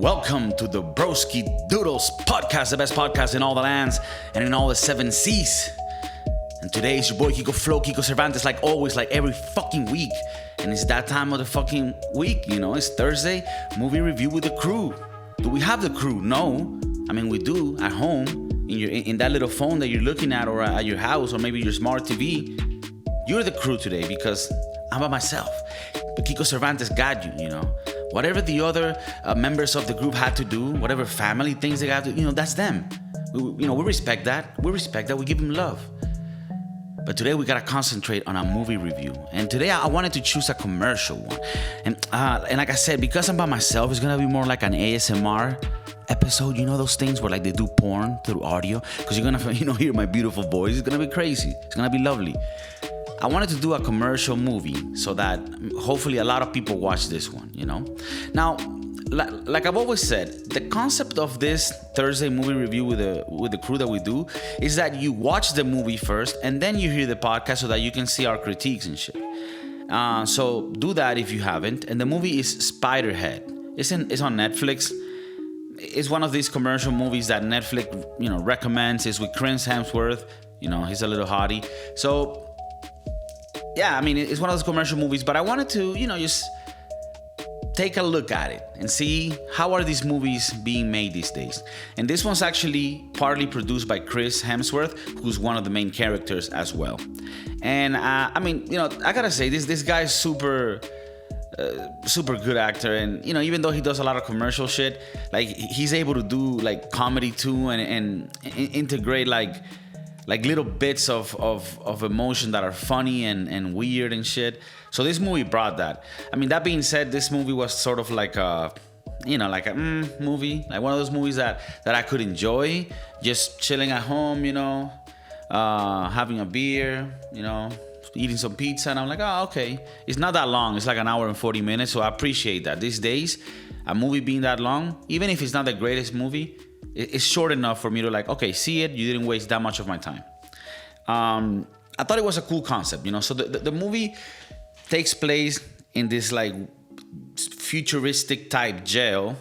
Welcome to the Broski Doodles podcast, the best podcast in all the lands and in all the seven seas. And today is your boy Kiko Cervantes, like always, like every fucking week. And it's that time of the fucking week, you know, it's Thursday, movie review with the crew. Do we have the crew? No. I mean, we do at home, in that little phone that you're looking at, or at your house, or maybe your smart TV. You're the crew today because I'm by myself. But Kiko Cervantes got you, you know. Whatever the other members of the group had to do, whatever family things they got to do, you know, that's them. We respect that. We respect that. We give them love. But today we gotta concentrate on a movie review. And today I wanted to choose a commercial one. And like I said, because I'm by myself, it's gonna be more like an ASMR episode. You know those things where like they do porn through audio? Because you're gonna, hear my beautiful voice. It's gonna be crazy. It's gonna be lovely. I wanted to do a commercial movie so that hopefully a lot of people watch this one, you know? Now, like I've always said, the concept of this Thursday movie review with the crew that we do is that you watch the movie first and then you hear the podcast so that you can see our critiques and shit. So do that if you haven't. And the movie is Spiderhead. It's on Netflix. It's one of these commercial movies that Netflix, recommends. It's with Chris Hemsworth. He's a little hottie. So yeah, I mean, it's one of those commercial movies, but I wanted to, just take a look at it and see how are these movies being made these days. And this one's actually partly produced by Chris Hemsworth, who's one of the main characters as well. And I gotta say, this guy's super good actor, and even though he does a lot of commercial shit, like he's able to do like comedy too, and integrate like little bits of emotion that are funny and weird and shit. So this movie brought that. I mean, that being said, this movie was sort of like a movie, like one of those movies that I could enjoy, just chilling at home, having a beer, eating some pizza, and I'm like, oh, okay. It's not that long. It's like an hour and 40 minutes, so I appreciate that. These days, a movie being that long, even if it's not the greatest movie, it's short enough for me to like, okay, see it. You didn't waste that much of my time. I thought it was a cool concept, So the movie takes place in this like futuristic type jail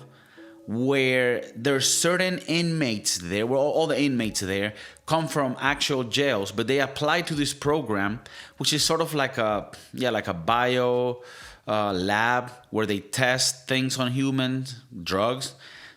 where there's certain inmates there, where all the inmates there come from actual jails, but they apply to this program, which is sort of like a bio lab where they test things on humans, drugs.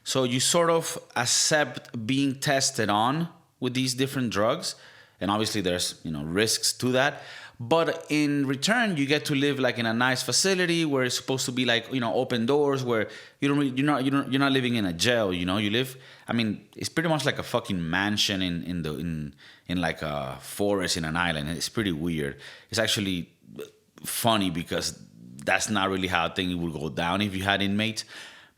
So you sort of accept being tested on with these different drugs. And obviously there's, risks to that. But in return, you get to live like in a nice facility where it's supposed to be like, open doors, where you're not living in a jail, you live. I mean, it's pretty much like a fucking mansion in like a forest in an island. It's pretty weird. It's actually funny because that's not really how things would go down if you had inmates.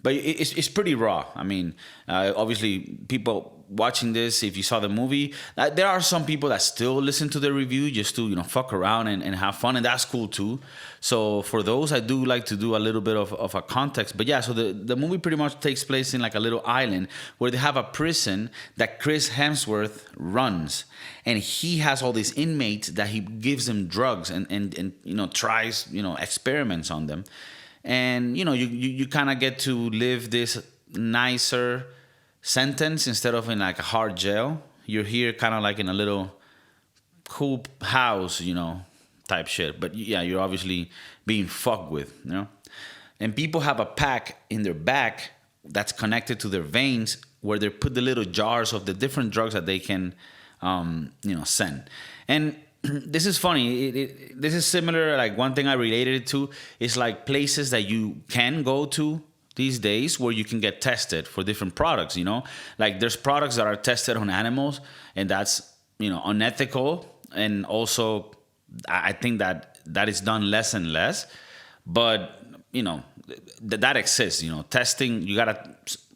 But it's pretty raw. I mean, obviously, people watching this, if you saw the movie, there are some people that still listen to the review just to, fuck around and have fun, and that's cool too. So for those, I do like to do a little bit of a context. But yeah, so the movie pretty much takes place in like a little island where they have a prison that Chris Hemsworth runs. And he has all these inmates that he gives them drugs and tries, experiments on them. And, you kind of get to live this nicer sentence instead of in like a hard jail. You're here kind of like in a little cool house, type shit. But yeah, you're obviously being fucked with, And people have a pack in their back that's connected to their veins where they put the little jars of the different drugs that they can, send. And this is funny. This is similar. Like one thing I related it to is like places that you can go to these days where you can get tested for different products. Like there's products that are tested on animals, and that's unethical. And also, I think that is done less and less. But that exists. Testing.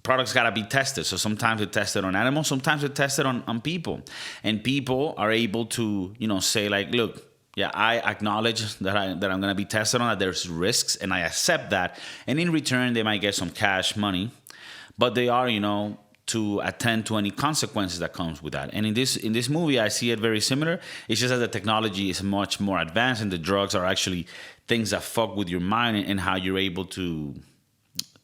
Products gotta be tested. So sometimes they're tested on animals, sometimes they're tested on people. And people are able to, say like, look, yeah, I acknowledge that I'm gonna be tested on, that there's risks, and I accept that. And in return, they might get some cash money, but they are, to attend to any consequences that comes with that. And in this movie, I see it very similar. It's just that the technology is much more advanced, and the drugs are actually things that fuck with your mind and how you're able to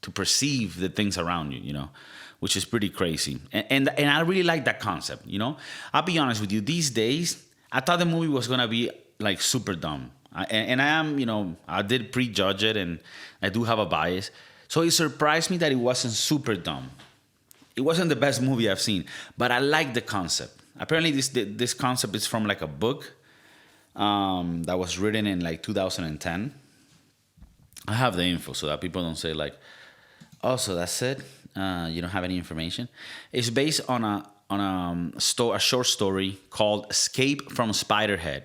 to perceive the things around you, you know, which is pretty crazy. And I really like that concept, you know. I'll be honest with you, these days, I thought the movie was gonna be like super dumb. And I am, you know, I did prejudge it, and I do have a bias. So it surprised me that it wasn't super dumb. It wasn't the best movie I've seen, but I like the concept. Apparently, this concept is from like a book that was written in like 2010. I have the info so that people don't say like, "Oh, so that's it. You don't have any information." It's based on a short story called "Escape from Spiderhead"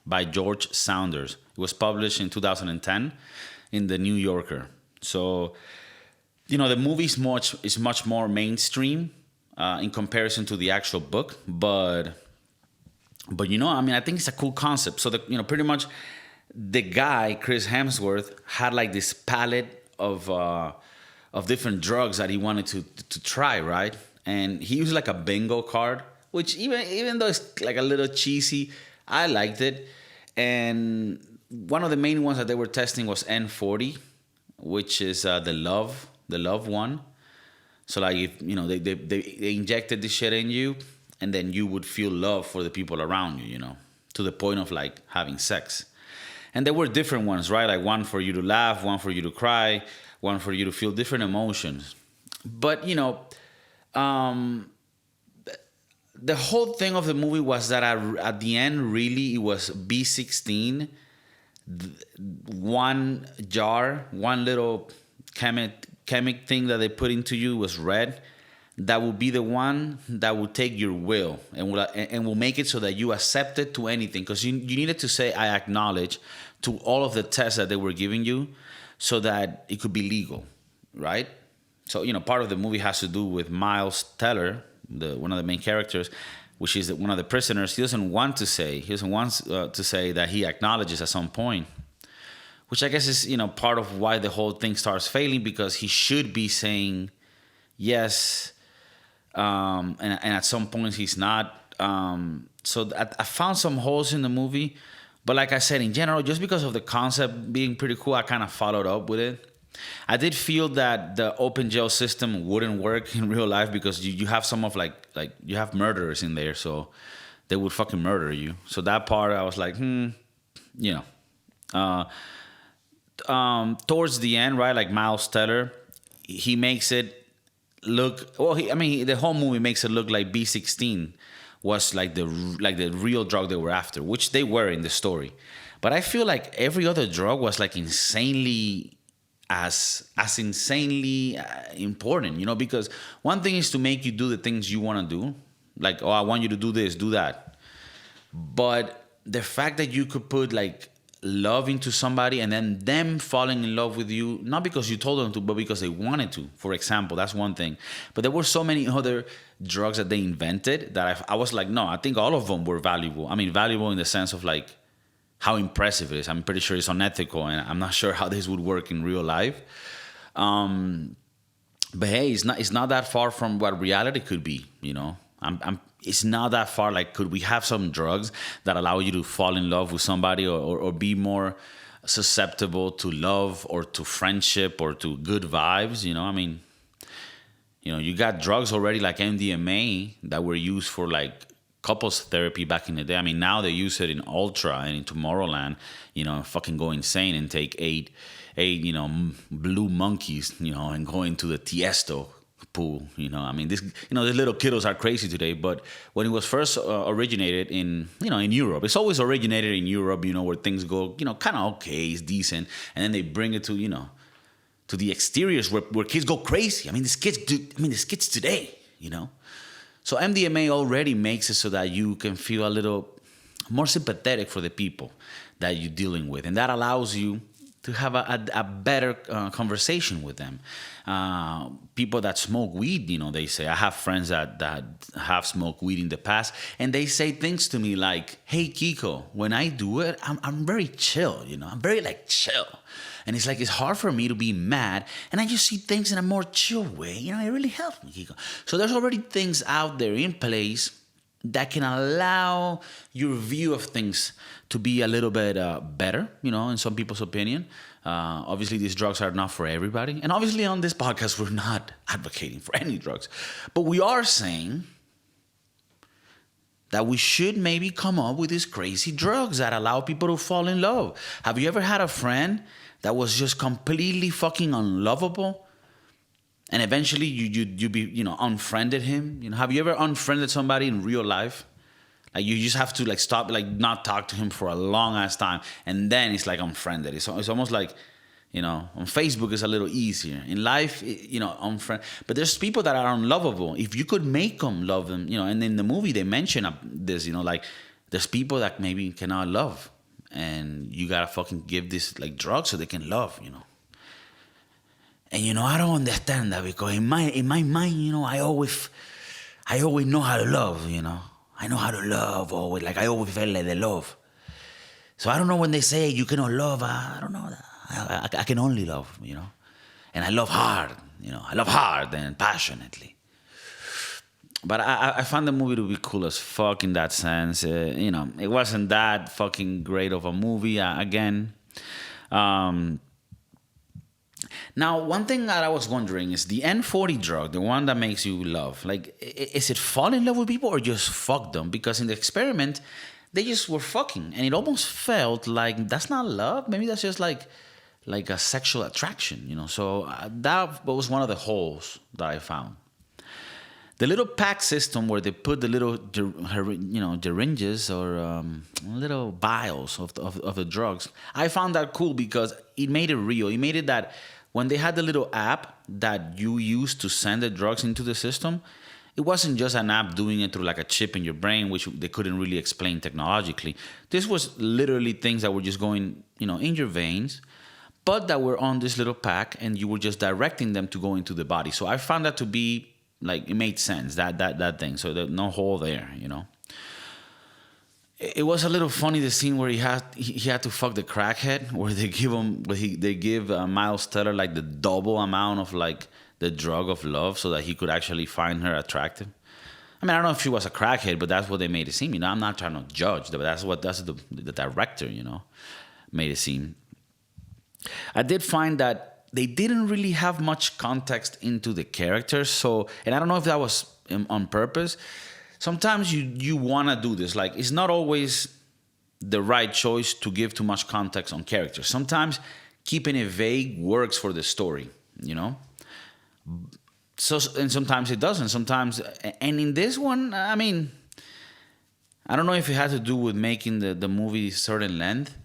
by George Saunders. It was published in 2010 in the New Yorker. So, you know, the movie is much more mainstream in comparison to the actual book, but you know, I mean, I think it's a cool concept. So, you know, pretty much the guy, Chris Hemsworth, had like this palette of different drugs that he wanted to try, right? And he used like a bingo card, which even though it's like a little cheesy, I liked it. And one of the main ones that they were testing was N40, which is the love one. So like, if you know, they injected this shit in you, and then you would feel love for the people around you, you know, to the point of like having sex. And there were different ones, right? Like one for you to laugh, one for you to cry, one for you to feel different emotions. But, you know, the whole thing of the movie was that at the end, really, it was B16, one jar, one little chemic thing that they put into you was red. That will be the one that will take your will and will make it so that you accept it to anything. Because you needed to say, "I acknowledge" to all of the tests that they were giving you so that it could be legal, right? So, you know, part of the movie has to do with Miles Teller, one of the main characters, which is one of the prisoners. He doesn't want to say that he acknowledges at some point, which I guess is, you know, part of why the whole thing starts failing, because he should be saying yes, and at some points he's not. So I found some holes in the movie, but like I said, in general, just because of the concept being pretty cool, I kind of followed up with it. I did feel that the open jail system wouldn't work in real life, because you have some of like you have murderers in there, so they would fucking murder you. So that part I was like, you know. Towards the end, right, like Miles Teller, he makes it look, well, the whole movie makes it look like B16 was like the real drug they were after, which they were in the story. But I feel like every other drug was like insanely important, you know, because one thing is to make you do the things you want to do, like, "Oh, I want you to do this, do that." But the fact that you could put like love into somebody and then them falling in love with you, not because you told them to, but because they wanted to, for example, that's one thing. But there were so many other drugs that they invented that I was like, no, I think all of them were valuable. I mean, valuable in the sense of like how impressive it is. I'm pretty sure it's unethical, and I'm not sure how this would work in real life. But hey, it's not that far from what reality could be, you know. It's not that far. Like, could we have some drugs that allow you to fall in love with somebody, or be more susceptible to love or to friendship or to good vibes? You know, I mean, you know, you got drugs already like MDMA that were used for like couples therapy back in the day. I mean, now they use it in Ultra and in Tomorrowland, you know, fucking go insane and take eight, you know, blue monkeys, you know, and go into the Tiesto pool, you know. I mean, these little kiddos are crazy today, but when it was first originated in Europe, it's always originated in Europe, you know, where things go, you know, kind of okay, it's decent, and then they bring it to, you know, to the exteriors where kids go crazy. I mean, these kids today, you know. So MDMA already makes it so that you can feel a little more sympathetic for the people that you're dealing with, and that allows you to have a better conversation with them. People that smoke weed, you know, they say, I have friends that have smoked weed in the past, and they say things to me like, "Hey, Kiko, when I do it, I'm very chill, you know, I'm very like chill. And it's like, it's hard for me to be mad, and I just see things in a more chill way. You know, it really helps me, Kiko." So there's already things out there in place that can allow your view of things to be a little bit better, in some people's opinion. Obviously, these drugs are not for everybody. And obviously, on this podcast, we're not advocating for any drugs. But we are saying that we should maybe come up with these crazy drugs that allow people to fall in love. Have you ever had a friend that was just completely fucking unlovable? And eventually you be, unfriended him? Have you ever unfriended somebody in real life? Like, you just have to, like, stop, like, not talk to him for a long ass time, and then it's like unfriended. It's almost like, on Facebook it's a little easier. In life, unfriend. But there's people that are unlovable. If you could make them love them, and in the movie they mention this, like, there's people that maybe cannot love, and you gotta fucking give this, like, drugs so they can love, And I don't understand that, because in my mind, I always know how to love, I know how to love always. Like, I always felt like the love. So I don't know when they say you cannot love. I don't know. I can only love, And I love hard, I love hard and passionately. But I found the movie to be cool as fuck in that sense. It wasn't that fucking great of a movie, again. Now, one thing that I was wondering is the N40 drug, the one that makes you love. Like, is it fall in love with people or just fuck them? Because in the experiment, they just were fucking. And it almost felt like that's not love. Maybe that's just like a sexual attraction, So that was one of the holes that I found. The little pack system where they put the little, syringes or little vials of the drugs, I found that cool because it made it real. It made it that when they had the little app that you used to send the drugs into the system, it wasn't just an app doing it through like a chip in your brain, which they couldn't really explain technologically. This was literally things that were just going, in your veins, but that were on this little pack, and you were just directing them to go into the body. So I found that to be, like, it made sense, that thing. So there's no hole there, It was a little funny, the scene where he had to fuck the crackhead, where they give Miles Teller like the double amount of like the drug of love so that he could actually find her attractive. I mean, I don't know if she was a crackhead, but that's what they made it seem. I'm not trying to judge, but that's the director, made it seem. I did find that they didn't really have much context into the characters. So, and I don't know if that was on purpose. Sometimes you want to do this. Like, it's not always the right choice to give too much context on characters. Sometimes keeping it vague works for the story, So, and sometimes it doesn't. Sometimes, and in this one, I mean, I don't know if it had to do with making the movie certain length,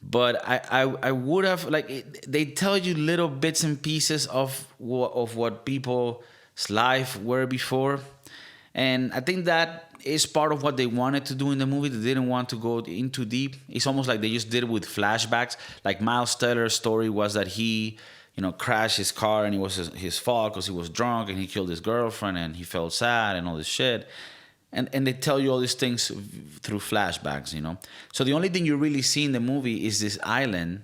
but I would have, like, they tell you little bits and pieces of what people's life were before. And I think that is part of what they wanted to do in the movie. They didn't want to go in too deep. It's almost like they just did it with flashbacks. Like, Miles Teller's story was that he, crashed his car, and it was his fault because he was drunk and he killed his girlfriend and he felt sad and all this shit. And they tell you all these things through flashbacks, So the only thing you really see in the movie is this island.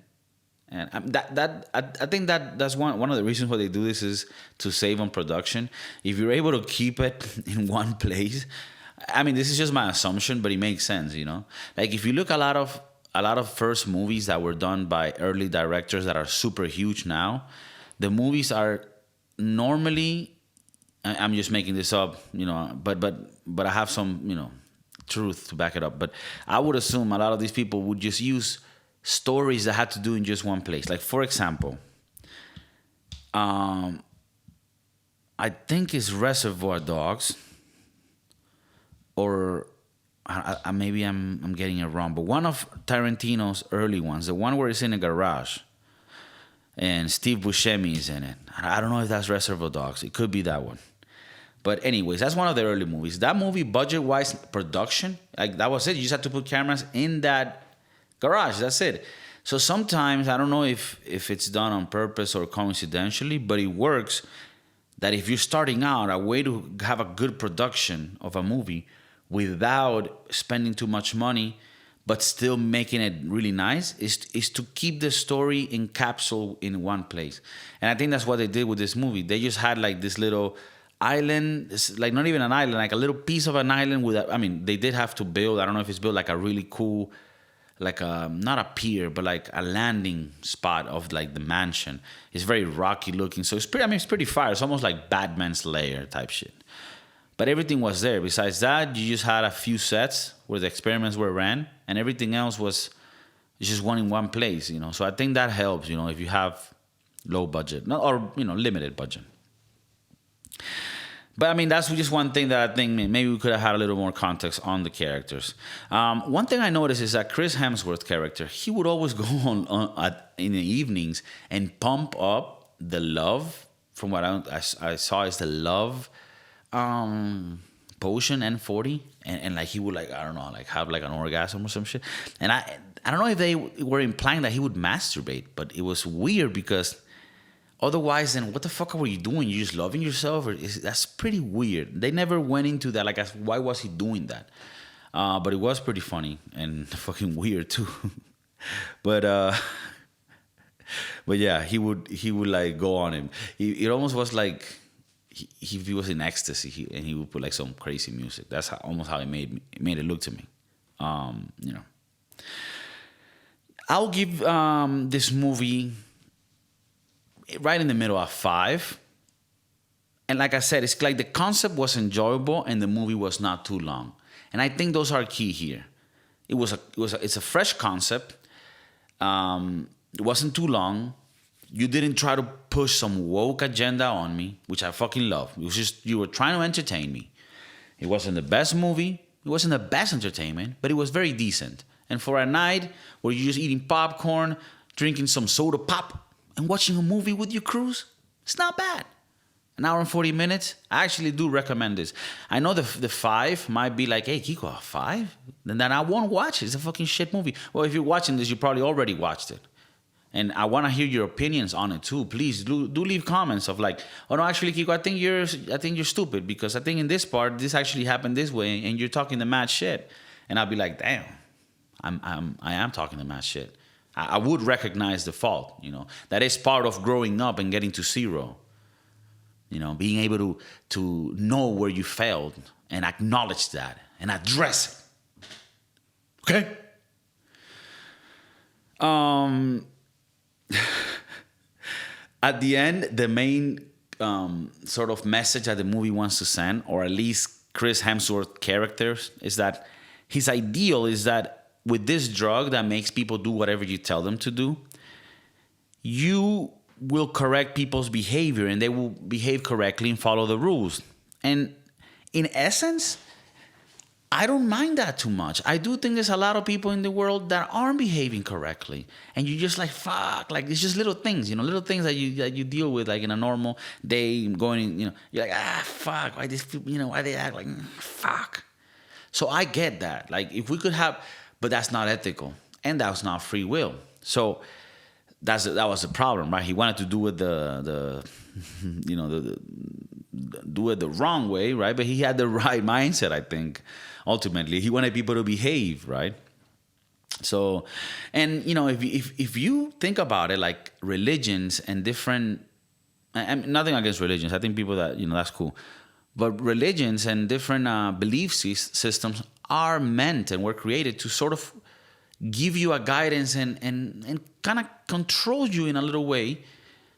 And I think that's one of the reasons why they do this is to save on production. If you're able to keep it in one place, I mean, this is just my assumption, but it makes sense, Like, if you look a lot of first movies that were done by early directors that are super huge now, the movies are normally, I'm just making this up, but I have some, truth to back it up. But I would assume a lot of these people would just use stories that had to do in just one place. Like, for example, I think it's Reservoir Dogs, or maybe I'm getting it wrong, but one of Tarantino's early ones, the one where it's in a garage, and Steve Buscemi is in it. I don't know if that's Reservoir Dogs. It could be that one. But anyways, that's one of the early movies. That movie, budget-wise, production, like, that was it. You just had to put cameras in that garage. That's it. So sometimes, I don't know if it's done on purpose or coincidentally, but it works that if you're starting out, a way to have a good production of a movie without spending too much money but still making it really nice is to keep the story encapsulated in one place. And I think that's what they did with this movie. They just had like this little island. It's like not even an island, like a little piece of an island with. I mean, they did have to build. I don't know if it's built like a really cool, like a not a pier, but like a landing spot of like the mansion. It's very rocky looking, so it's pretty. I mean, it's pretty fire. It's almost like Batman's lair type shit. But everything was there. Besides that, you just had a few sets where the experiments were ran, and everything else was just one in one place. So I think that helps. If you have low budget, or limited budget. But I mean, that's just one thing that I think maybe we could have had a little more context on the characters. One thing I noticed is that Chris Hemsworth character, he would always go in the evenings and pump up the love. From what I saw, is the love potion N40, and like he would like, I don't know, like have like an orgasm or some shit. And I don't know if they were implying that he would masturbate, but it was weird because. Otherwise, then what the fuck were you doing? You just loving yourself? That's pretty weird. They never went into that. Like, why was he doing that? But it was pretty funny and fucking weird too. but yeah, he would like go on him. It almost was like he was in ecstasy, and he would put like some crazy music. That's almost how it made it look to me. I'll give this movie right in the middle of 5. And like I said, it's like the concept was enjoyable and the movie was not too long. And I think those are key here. It's a fresh concept. It wasn't too long. You didn't try to push some woke agenda on me, which I fucking love. It was just, you were trying to entertain me. It wasn't the best movie. It wasn't the best entertainment, but it was very decent. And for a night where you're just eating popcorn, drinking some soda pop, and watching a movie with your crews, it's not bad. An hour and 40 minutes, I actually do recommend this. I know the 5 might be like, hey, Kiko, a 5? Then I won't watch it. It's a fucking shit movie. Well, if you're watching this, you probably already watched it. And I want to hear your opinions on it too. Please do leave comments of like, oh no, actually, Kiko, I think you're stupid because I think in this part, this actually happened this way, and you're talking the mad shit. And I'll be like, damn, I am talking the mad shit. I would recognize the fault, That is part of growing up and getting to zero. Being able to know where you failed and acknowledge that and address it. Okay? At the end, the main sort of message that the movie wants to send, or at least Chris Hemsworth characters, is that his ideal is that with this drug that makes people do whatever you tell them to do, you will correct people's behavior and they will behave correctly and follow the rules. And in essence, I don't mind that too much. I do think there's a lot of people in the world that aren't behaving correctly. And you're just like, fuck, like it's just little things, little things that you deal with like in a normal day going, you're like, fuck, why this, why they act like, fuck. So I get that. Like if we could have, but that's not ethical, and that's not free will. So that was the problem, right? He wanted to do it do it the wrong way, right? But he had the right mindset, I think. Ultimately, he wanted people to behave, right? So, and if you think about it, like religions and different, and nothing against religions. I think people that that's cool, but religions and different belief systems are meant and were created to sort of give you a guidance and kind of control you in a little way,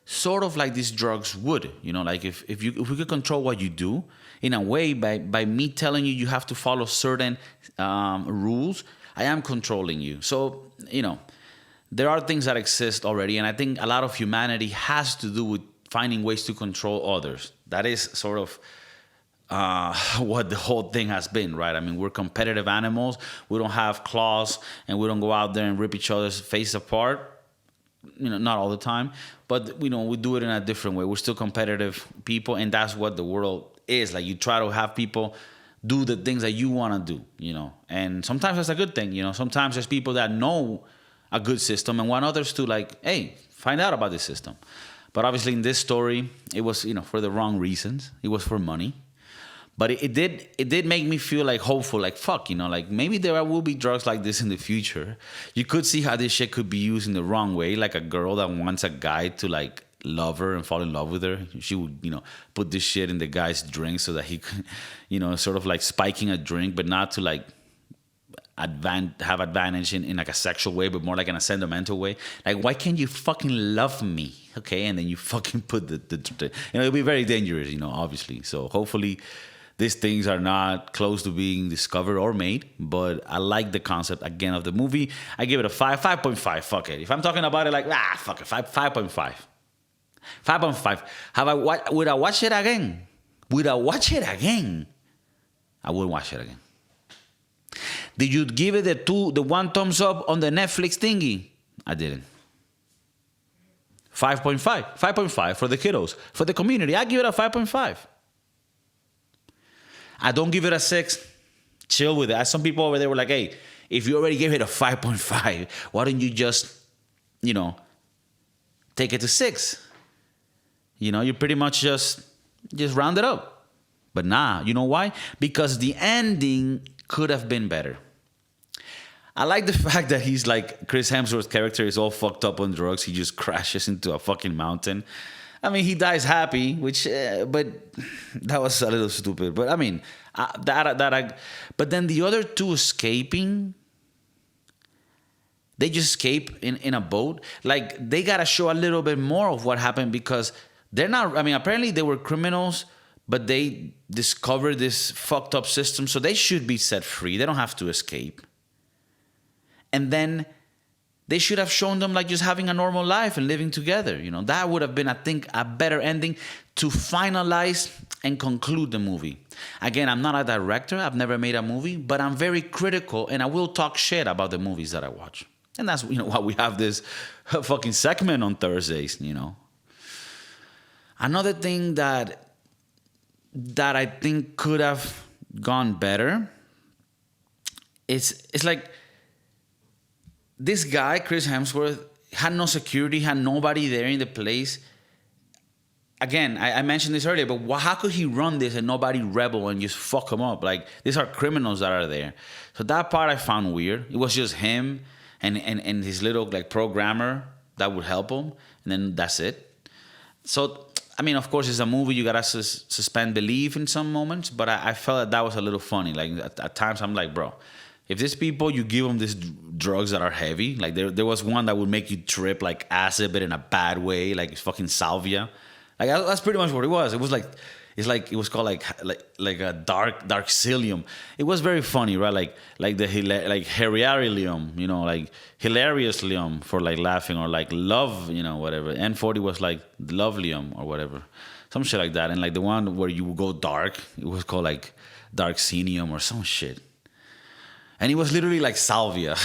sort of like these drugs would. Like if we could control what you do in a way by me telling you have to follow certain rules, I am controlling you. So, there are things that exist already, and I think a lot of humanity has to do with finding ways to control others. That is sort of what the whole thing has been, right? I mean, we're competitive animals. We don't have claws, and we don't go out there and rip each other's face apart. Not all the time, but we do it in a different way. We're still competitive people, and that's what the world is. Like you try to have people do the things that you want to do, and sometimes that's a good thing. Sometimes there's people that know a good system and want others to like, hey, find out about this system. But obviously in this story, it was, for the wrong reasons. It was for money. But it did make me feel like hopeful, like fuck, like maybe there will be drugs like this in the future. You could see how this shit could be used in the wrong way, like a girl that wants a guy to like love her and fall in love with her. She would, put this shit in the guy's drink so that he could, sort of like spiking a drink, but not to like have advantage in like a sexual way, but more like in a sentimental way. Like, why can't you fucking love me? Okay. And then you fucking put the it'll be very dangerous, obviously. So hopefully these things are not close to being discovered or made, but I like the concept again of the movie. I give it a 5.5. Fuck it. If I'm talking about it like, fuck it, 5.5. 5.5. Would I watch it again? I wouldn't watch it again. Did you give it the one thumbs up on the Netflix thingy? I didn't. 5.5. 5.5 for the kiddos. For the community, I give it a 5.5. I don't give it a 6. Chill with it. Some people over there were like, hey, if you already gave it a 5.5, why don't you just, take it to 6? You pretty much just round it up. But nah, you know why? Because the ending could have been better. I like the fact that he's like, Chris Hemsworth's character is all fucked up on drugs. He just crashes into a fucking mountain. I mean, he dies happy, but that was a little stupid. But I mean, but then the other two escaping, they just escape in a boat. Like, they got to show a little bit more of what happened, because they're not, I mean, apparently they were criminals, but they discovered this fucked up system. So they should be set free. They don't have to escape. And then they should have shown them like just having a normal life and living together. That would have been, I think, a better ending to finalize and conclude the movie. Again, I'm not a director. I've never made a movie, but I'm very critical, and I will talk shit about the movies that I watch. And that's, why we have this fucking segment on Thursdays, Another thing that I think could have gone better is like, this guy, Chris Hemsworth, had no security, had nobody there in the place. Again, I mentioned this earlier, but how could he run this and nobody rebel and just fuck him up? Like, these are criminals that are there. So that part I found weird. It was just him and his little like programmer that would help him, and then that's it. So, I mean, of course, it's a movie. You gotta suspend belief in some moments, but I felt that was a little funny. Like, at times, I'm like, bro, if these people, you give them these drugs that are heavy, like there was one that would make you trip, like acid, but in a bad way, like it's fucking salvia. Like, that's pretty much what it was. It was like, it was called like a dark psyllium. It was very funny, right? Like hilarium, like hilariouslium for like laughing, or like love, whatever. N40 was like lovelium or whatever, some shit like that. And like the one where you go dark, it was called like darxenium or some shit. And it was literally like salvia,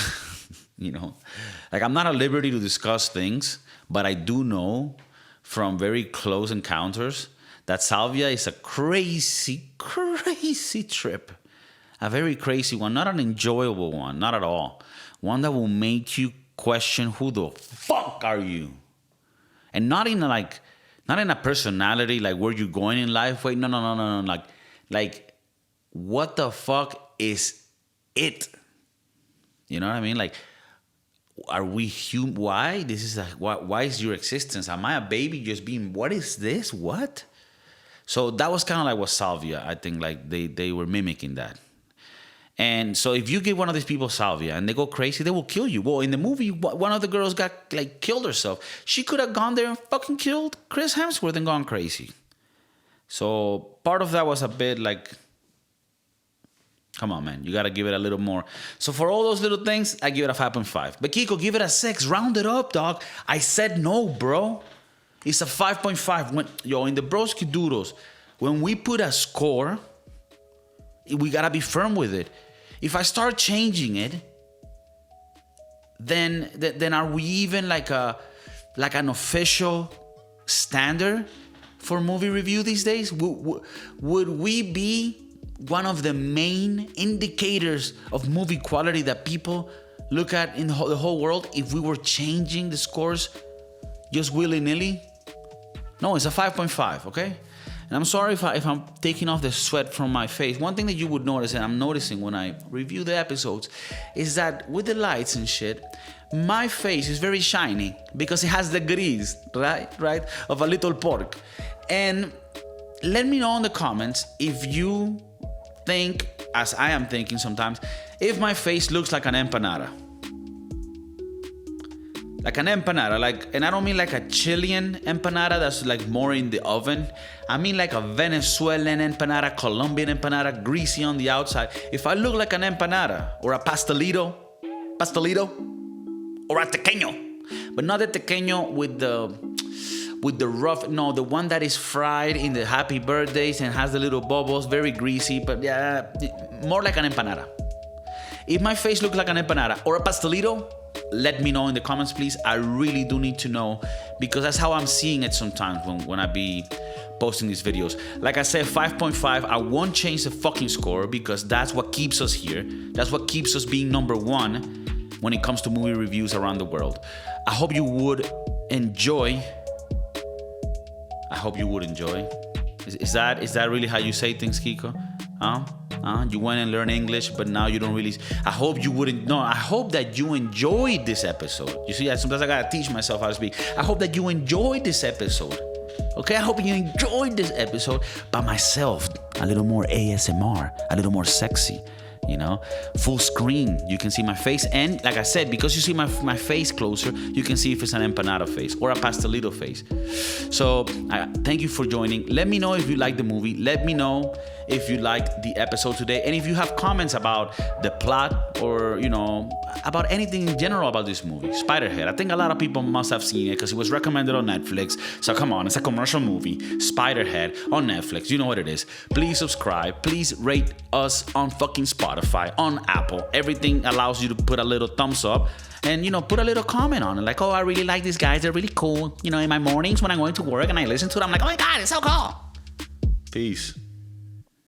Like, I'm not at liberty to discuss things, but I do know from very close encounters that salvia is a crazy, crazy trip. A very crazy one, not an enjoyable one, not at all. One that will make you question, who the fuck are you? And not in a personality, like where you're going in life. Wait, no. Like, what the fuck is it? You know what I mean? Like, are we human? Why? This is why is your existence? Am I a baby just being, what is this? What? So that was kind of like what salvia, I think, like they were mimicking that. And so if you give one of these people salvia and they go crazy, they will kill you. Well, in the movie, one of the girls got like killed herself. She could have gone there and fucking killed Chris Hemsworth and gone crazy. So part of that was a bit like, come on, man. You got to give it a little more. So for all those little things, I give it a 5.5. But KIKO, give it a 6. Round it up, dog. I said no, bro. It's a 5.5. In the Broski Doodles, when we put a score, we got to be firm with it. If I start changing it, then are we even like an official standard for movie review these days? Would we be one of the main indicators of movie quality that people look at in the whole world if we were changing the scores just willy-nilly? No, it's a 5.5, okay? And I'm sorry if I'm taking off the sweat from my face. One thing that you would notice, and I'm noticing when I review the episodes, is that with the lights and shit, my face is very shiny because it has the grease, right, of a little pork. And let me know in the comments if you think, as I am thinking sometimes, if my face looks like an empanada. Like an empanada, and I don't mean like a Chilean empanada that's like more in the oven. I mean like a Venezuelan empanada, Colombian empanada, greasy on the outside. If I look like an empanada or a pastelito, or a tequeño, but not the tequeño with the rough, no, the one that is fried in the happy birthdays and has the little bubbles, very greasy, but yeah, more like an empanada. If my face looks like an empanada or a pastelito, let me know in the comments, please. I really do need to know, because that's how I'm seeing it sometimes when I be posting these videos. Like I said, 5.5, I won't change the fucking score because that's what keeps us here. That's what keeps us being number one when it comes to movie reviews around the world. I hope you would enjoy. Is that really how you say things, Kiko? You went and learned English, but now you don't really. I hope that you enjoyed this episode. You see, sometimes I gotta teach myself how to speak. I hope that you enjoyed this episode. Okay, I hope you enjoyed this episode by myself. A little more ASMR, a little more sexy. Full screen. You can see my face, and like I said, because you see my face closer, you can see if it's an empanada face or a pastelito face. So thank you for joining. Let me know if you like the movie. Let me know if you liked the episode today, and if you have comments about the plot or about anything in general about this movie, Spiderhead. I think a lot of people must have seen it because it was recommended on Netflix. So come on, it's a commercial movie. Spiderhead on Netflix. You know what it is. Please subscribe. Please rate us on fucking Spotify, on Apple. Everything allows you to put a little thumbs up and put a little comment on it, like, oh, I really like these guys. They're really cool. In my mornings when I'm going to work and I listen to it, I'm like, oh my God, it's so cool. Peace.